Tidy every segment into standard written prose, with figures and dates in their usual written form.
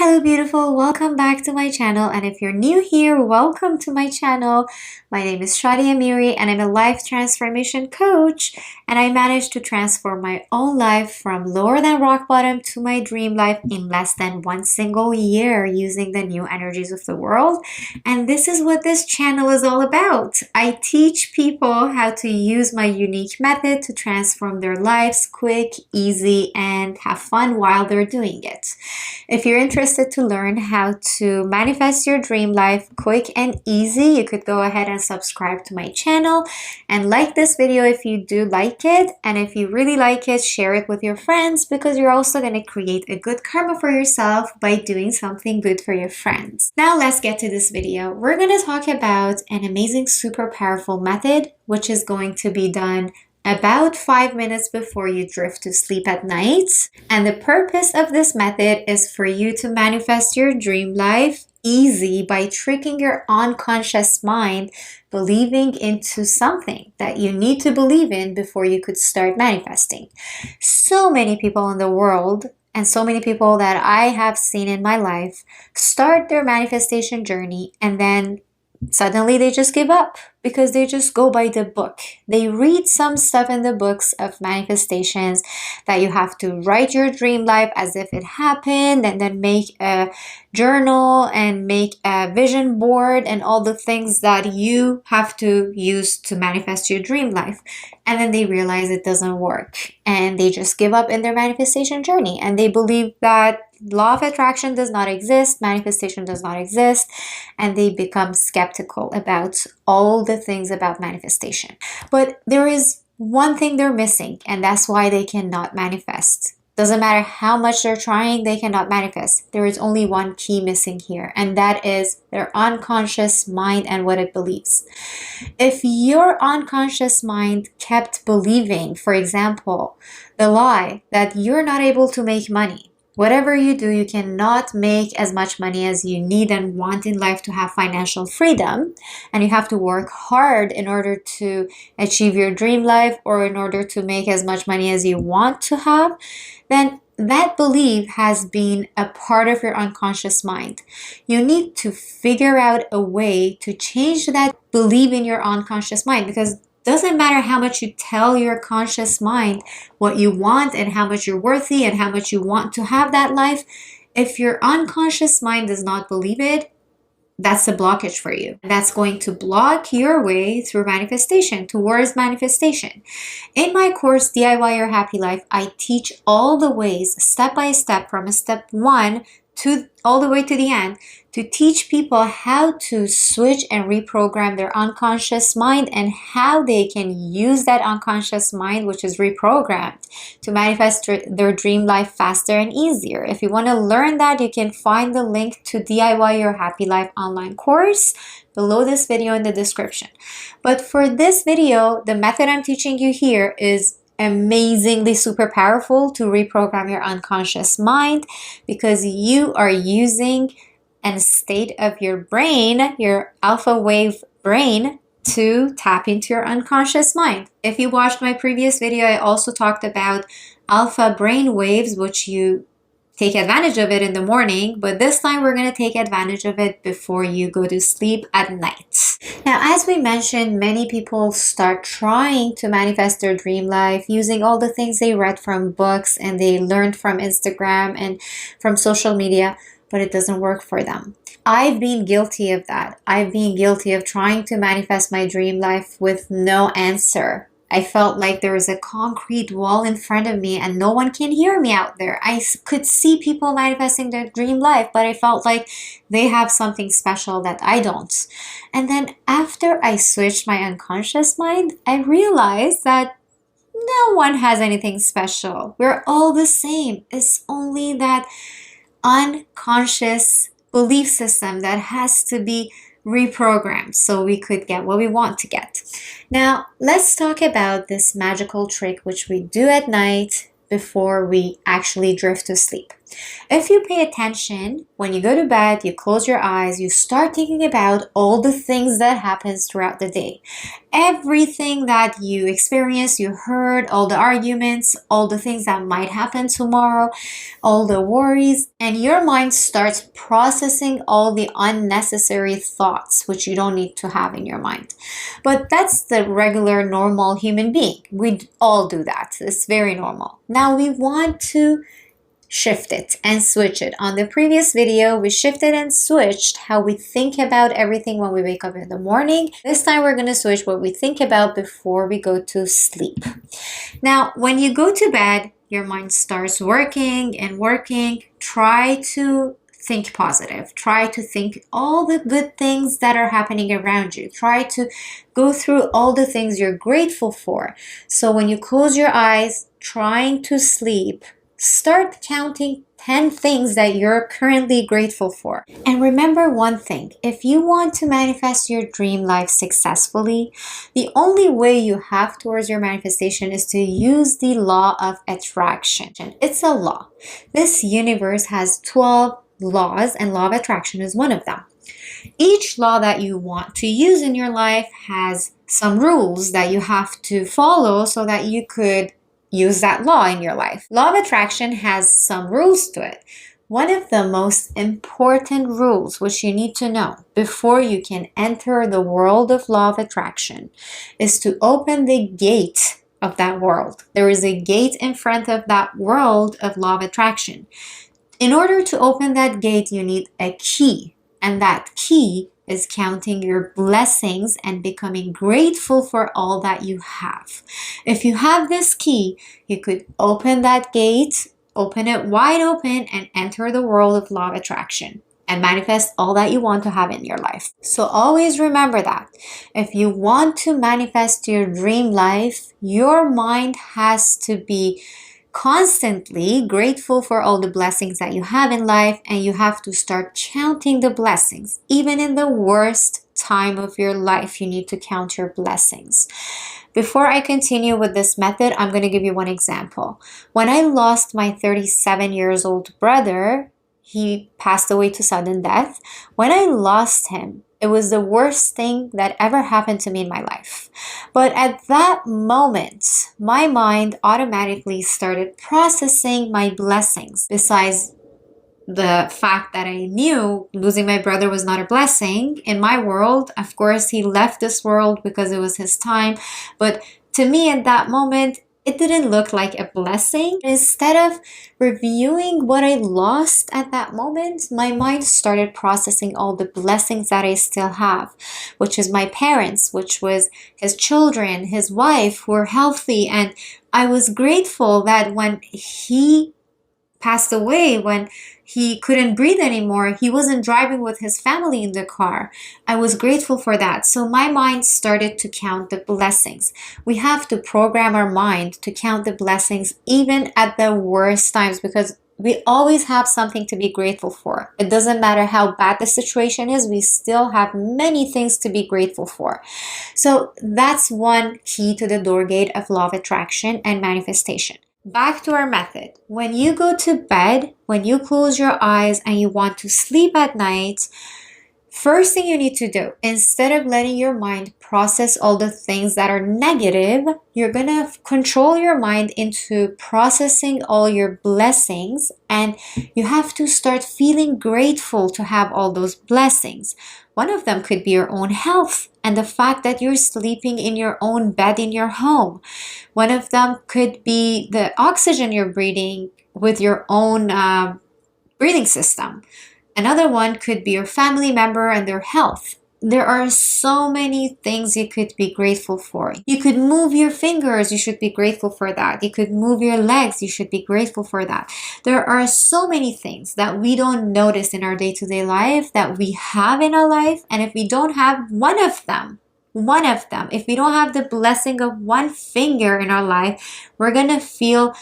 Hello beautiful, welcome back to my channel, and if you're new here, welcome to my channel. My name is Shadi Amiri and I'm a life transformation coach, and I managed to transform my own life from lower than rock bottom to my dream life in less than one single year using the new energies of the world. And this is what this channel is all about. I teach people how to use my unique method to transform their lives quick, easy, and have fun while they're doing it. If you're interested to learn how to manifest your dream life quick and easy, you could go ahead and subscribe to my channel and like this video if you do like it. And if you really like it, share it with your friends, because you're also going to create a good karma for yourself by doing something good for your friends. Now let's get to this video. We're going to talk about an amazing, super powerful method, which is going to be done about 5 minutes before you drift to sleep at night. And the purpose of this method is for you to manifest your dream life easy by tricking your unconscious mind believing into something that you need to believe in before you could start manifesting. So many people in the world, and so many people that I have seen in my life, start their manifestation journey and then suddenly they just give up because they just go by the book. They read some stuff in the books of manifestations that you have to write your dream life as if it happened, and then make a journal and make a vision board and all the things that you have to use to manifest your dream life. And then they realize it doesn't work and they just give up in their manifestation journey, and they believe that law of attraction does not exist, manifestation does not exist, and they become skeptical about all the things about manifestation. But there is one thing they're missing, and that's why they cannot manifest. Doesn't matter how much they're trying, they cannot manifest. There is only one key missing here, and that is their unconscious mind and what it believes. If your unconscious mind kept believing, for example, the lie that you're not able to make money, whatever you do, you cannot make as much money as you need and want in life to have financial freedom, and you have to work hard in order to achieve your dream life or in order to make as much money as you want to have, then that belief has been a part of your unconscious mind. You need to figure out a way to change that belief in your unconscious mind, because doesn't matter how much you tell your conscious mind what you want and how much you're worthy and how much you want to have that life. If your unconscious mind does not believe it, that's a blockage for you. That's going to block your way through manifestation, towards manifestation. In my course, DIY Your Happy Life, I teach all the ways, step by step, from step 1 to all the way to the end, to teach people how to switch and reprogram their unconscious mind and how they can use that unconscious mind, which is reprogrammed, to manifest their dream life faster and easier. If you want to learn that, you can find the link to DIY Your Happy Life online course below this video in the description. But for this video, the method I'm teaching you here is amazingly super powerful to reprogram your unconscious mind, because you are using a state of your brain, your alpha wave brain, to tap into your unconscious mind. If you watched my previous video, I also talked about alpha brain waves, which you take advantage of it in the morning, but this time we're going to take advantage of it before you go to sleep at night. Now, as we mentioned, many people start trying to manifest their dream life using all the things they read from books and they learned from Instagram and from social media, but it doesn't work for them. I've been guilty of that. I've been guilty of trying to manifest my dream life with no answer. I felt like there was a concrete wall in front of me and no one can hear me out there. I could see people manifesting their dream life, but I felt like they have something special that I don't. And then after I switched my unconscious mind, I realized that no one has anything special. We're all the same. It's only that unconscious belief system that has to be reprogrammed so we could get what we want to get. Now, let's talk about this magical trick which we do at night before we actually drift to sleep. If you pay attention, when you go to bed, you close your eyes, you start thinking about all the things that happens throughout the day. Everything that you experienced, you heard, all the arguments, all the things that might happen tomorrow, all the worries, and your mind starts processing all the unnecessary thoughts which you don't need to have in your mind. But that's the regular normal human being. We all do that. It's very normal. Now we want to shift it and switch it. On the previous video, we shifted and switched how we think about everything when we wake up in the morning. This time we're going to switch what we think about before we go to sleep. Now, when you go to bed, your mind starts working and working. Try to think positive. Try to think all the good things that are happening around you. Try to go through all the things you're grateful for. So when you close your eyes, trying to sleep, start counting 10 things that you're currently grateful for. And remember one thing, if you want to manifest your dream life successfully, the only way you have towards your manifestation is to use the law of attraction. It's a law. This universe has 12 laws, and law of attraction is one of them. Each law that you want to use in your life has some rules that you have to follow so that you could use that law in your life. Law of attraction has some rules to it. One of the most important rules which you need to know before you can enter the world of law of attraction is to open the gate of that world. There is a gate in front of that world of law of attraction. In order to open that gate, you need a key, and that key is counting your blessings and becoming grateful for all that you have. If you have this key, you could open that gate, open it wide open, and enter the world of law of attraction and manifest all that you want to have in your life. So always remember that. If you want to manifest your dream life, your mind has to be constantly grateful for all the blessings that you have in life, and you have to start counting the blessings. Even in the worst time of your life, you need to count your blessings. Before I continue with this method, I'm going to give you one example. When I lost my 37 years old brother, he passed away to sudden death. When I lost him, it was the worst thing that ever happened to me in my life. But at that moment, my mind automatically started processing my blessings. Besides the fact that I knew losing my brother was not a blessing in my world. Of course, he left this world because it was his time. But to me at that moment, it didn't look like a blessing. Instead of reviewing what I lost at that moment, my mind started processing all the blessings that I still have, which is my parents, which was his children, his wife, who were healthy. And I was grateful that when he passed away, when he couldn't breathe anymore, he wasn't driving with his family in the car. I was grateful for that. So my mind started to count the blessings. We have to program our mind to count the blessings even at the worst times, because we always have something to be grateful for. It doesn't matter how bad the situation is, we still have many things to be grateful for. So that's one key to the door gate of law of attraction and manifestation. Back to our method. When you go to bed, when you close your eyes and you want to sleep at night, first thing you need to do, instead of letting your mind process all the things that are negative, you're going to control your mind into processing all your blessings, and you have to start feeling grateful to have all those blessings. One of them could be your own health and the fact that you're sleeping in your own bed in your home. One of them could be the oxygen you're breathing with your own breathing system. Another one could be your family member and their health. There are so many things you could be grateful for. You could move your fingers, you should be grateful for that. You could move your legs, you should be grateful for that. There are so many things that we don't notice in our day-to-day life that we have in our life, and if we don't have one of them, if we don't have the blessing of one finger in our life, we're gonna feel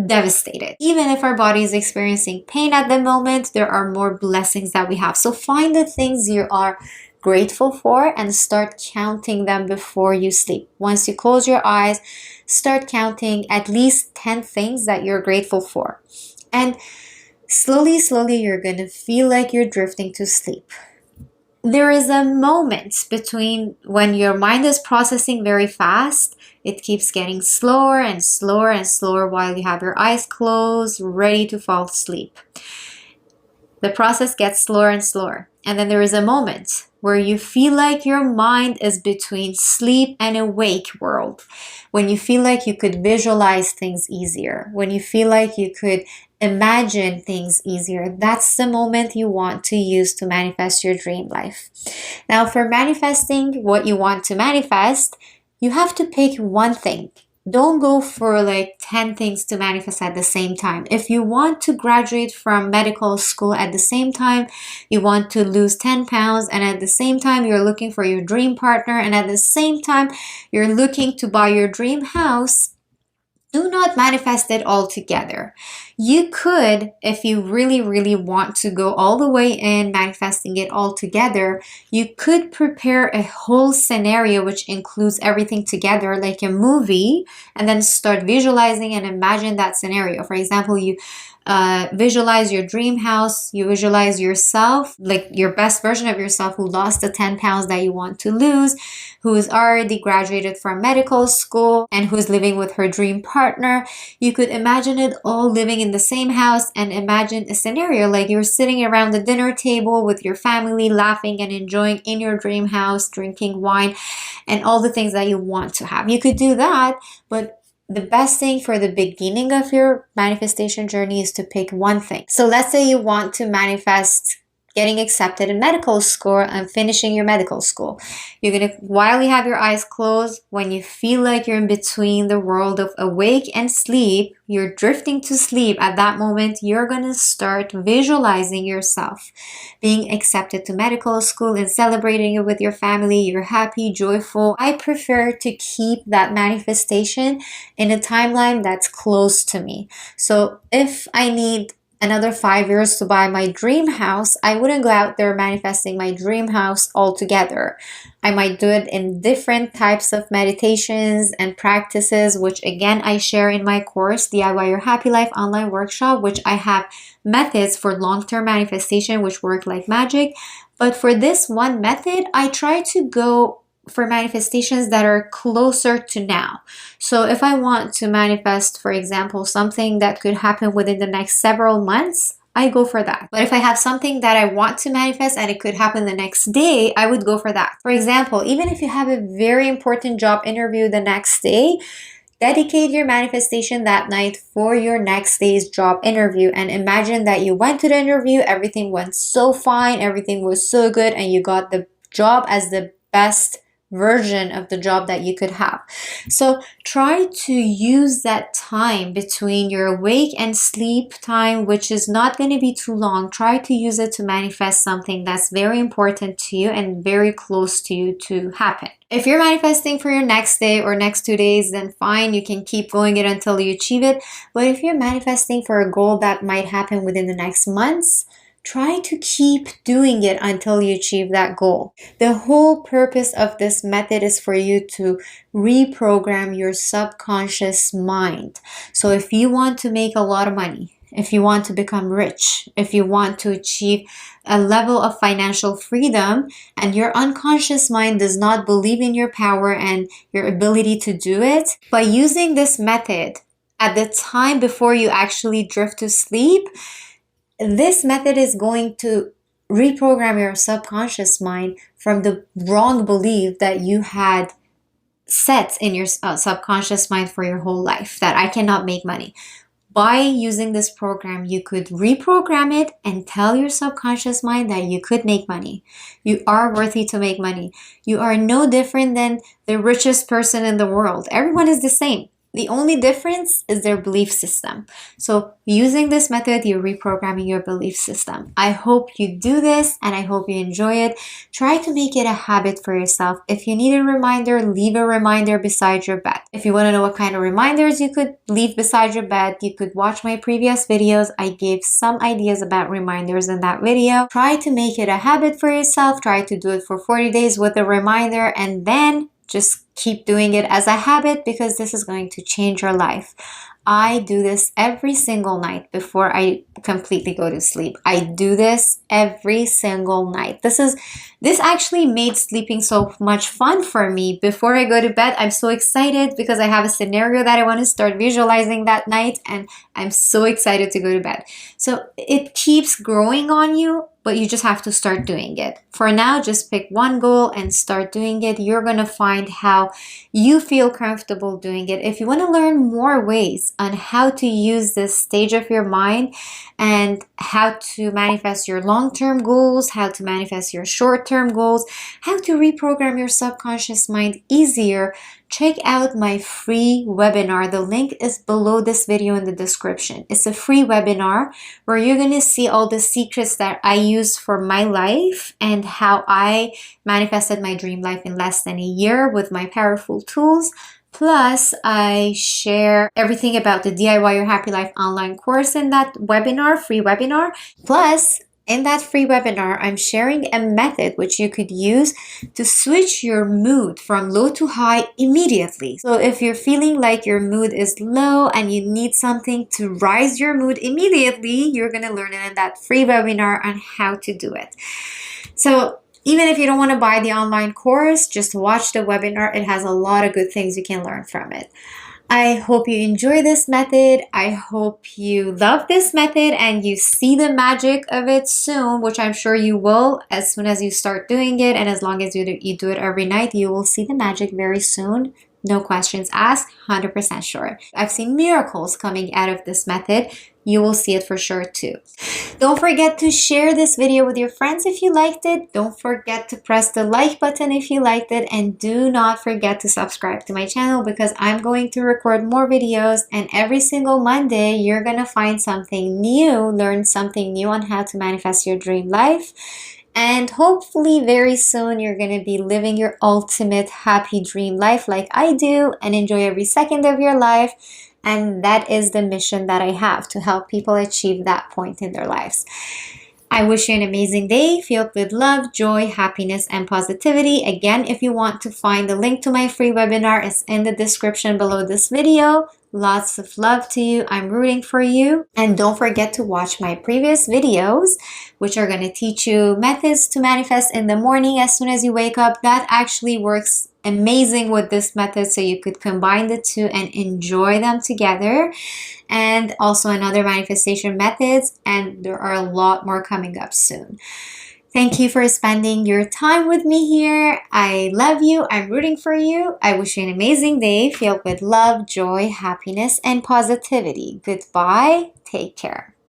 devastated. Even if our body is experiencing pain at the moment, there are more blessings that we have. So find the things you are grateful for and start counting them before you sleep. Once you close your eyes, start counting at least 10 things that you're grateful for. And Slowly, slowly, you're going to feel like you're drifting to sleep. There is a moment between when your mind is processing very fast, it keeps getting slower and slower and slower while you have your eyes closed, ready to fall asleep. The process gets slower and slower. And then there is a moment where you feel like your mind is between sleep and awake world. When you feel like you could visualize things easier. When you feel like you could imagine things easier. That's the moment you want to use to manifest your dream life. Now, for manifesting what you want to manifest, you have to pick one thing. Don't go for like 10 things to manifest at the same time. If you want to graduate from medical school at the same time, you want to lose 10 pounds, and at the same time, you're looking for your dream partner, and at the same time, you're looking to buy your dream house, do not manifest it all together. You could, if you really, really want to go all the way in manifesting it all together, you could prepare a whole scenario which includes everything together like a movie, and then start visualizing and imagine that scenario. For example, you visualize your dream house, you visualize yourself, like your best version of yourself who lost the 10 pounds that you want to lose, who is already graduated from medical school and who's living with her dream partner. You could imagine it all living in the same house and imagine a scenario like you're sitting around the dinner table with your family, laughing and enjoying in your dream house, drinking wine and all the things that you want to have. You could do that, but the best thing for the beginning of your manifestation journey is to pick one thing. So let's say you want to manifest getting accepted in medical school and finishing your medical school. You're going to, while you have your eyes closed, when you feel like you're in between the world of awake and sleep, you're drifting to sleep. At that moment, you're going to start visualizing yourself being accepted to medical school and celebrating it with your family. You're happy, joyful. I prefer to keep that manifestation in a timeline that's close to me. So if I need another 5 years to buy my dream house, I wouldn't go out there manifesting my dream house altogether. I might do it in different types of meditations and practices, which again, I share in my course, DIY Your Happy Life online workshop, which I have methods for long-term manifestation, which work like magic. But for this one method, I try to go for manifestations that are closer to now. So if I want to manifest, for example, something that could happen within the next several months, I go for that. But if I have something that I want to manifest and it could happen the next day, I would go for that. For example, even if you have a very important job interview the next day, dedicate your manifestation that night for your next day's job interview, and imagine that you went to the interview, everything went so fine, everything was so good, and you got the job as the best version of the job that you could have. So try to use that time between your awake and sleep time, which is not going to be too long. Try to use it to manifest something that's very important to you and very close to you to happen. If you're manifesting for your next day or next 2 days, then fine, you can keep going it until you achieve it. But if you're manifesting for a goal that might happen within the next months, try to keep doing it until you achieve that goal. The whole purpose of this method is for you to reprogram your subconscious mind. So if you want to make a lot of money, if you want to become rich, if you want to achieve a level of financial freedom, and your unconscious mind does not believe in your power and your ability to do it, by using this method at the time before you actually drift to sleep, this method is going to reprogram your subconscious mind from the wrong belief that you had set in your subconscious mind for your whole life, that I cannot make money. By using this program, you could reprogram it and tell your subconscious mind that you could make money. You are worthy to make money. You are no different than the richest person in the world. Everyone is the same. The only difference is their belief system. So using this method, you're reprogramming your belief system. I hope you do this and I hope you enjoy it. Try to make it a habit for yourself. If you need a reminder, leave a reminder beside your bed. If you want to know what kind of reminders you could leave beside your bed, you could watch my previous videos. I gave some ideas about reminders in that video. Try to make it a habit for yourself. Try to do it for 40 days with a reminder, and then just keep doing it as a habit, because this is going to change your life. I do this every single night before I completely go to sleep. I do this every single night. This actually made sleeping so much fun for me. Before I go to bed, I'm so excited because I have a scenario that I want to start visualizing that night, and I'm so excited to go to bed. So it keeps growing on you, but you just have to start doing it. For now, just pick one goal and start doing it. You're going to find how you feel comfortable doing it. If you want to learn more ways on how to use this stage of your mind and how to manifest your long-term goals, how to manifest your short-term goals, how to reprogram your subconscious mind easier, check out my free webinar. The link is below this video in the description. It's a free webinar where you're going to see all the secrets that I use for my life and how I manifested my dream life in less than a year with my powerful tools. Plus, I share everything about the DIY Your Happy Life online course in that webinar, free webinar. Plus, in that free webinar, I'm sharing a method which you could use to switch your mood from low to high immediately. So if you're feeling like your mood is low and you need something to rise your mood immediately, you're going to learn it in that free webinar on how to do it. So even if you don't want to buy the online course, just watch the webinar. It has a lot of good things you can learn from it. I hope you enjoy this method. I hope you love this method and you see the magic of it soon, which I'm sure you will as soon as you start doing it. And as long as you do it every night, you will see the magic very soon. No questions asked, 100% sure. I've seen miracles coming out of this method. You will see it for sure too. Don't forget to share this video with your friends if you liked it. Don't forget to press the like button if you liked it. And do not forget to subscribe to my channel because I'm going to record more videos. And every single Monday, you're going to find something new, learn something new on how to manifest your dream life. And hopefully very soon you're going to be living your ultimate happy dream life like I do and enjoy every second of your life. And that is the mission that I have, to help people achieve that point in their lives. I wish you an amazing day filled with love, joy, happiness, and positivity. Again, if you want to find the link to my free webinar, it's in the description below this video. Lots of love to you. I'm rooting for you. And don't forget to watch my previous videos, which are going to teach you methods to manifest in the morning as soon as you wake up. That actually works amazing with this method, so you could combine the two and enjoy them together. And also another manifestation methods, and there are a lot more coming up soon. Thank you for spending your time with me here. I love you. I'm rooting for you. I wish you an amazing day filled with love, joy, happiness, and positivity. Goodbye. Take care.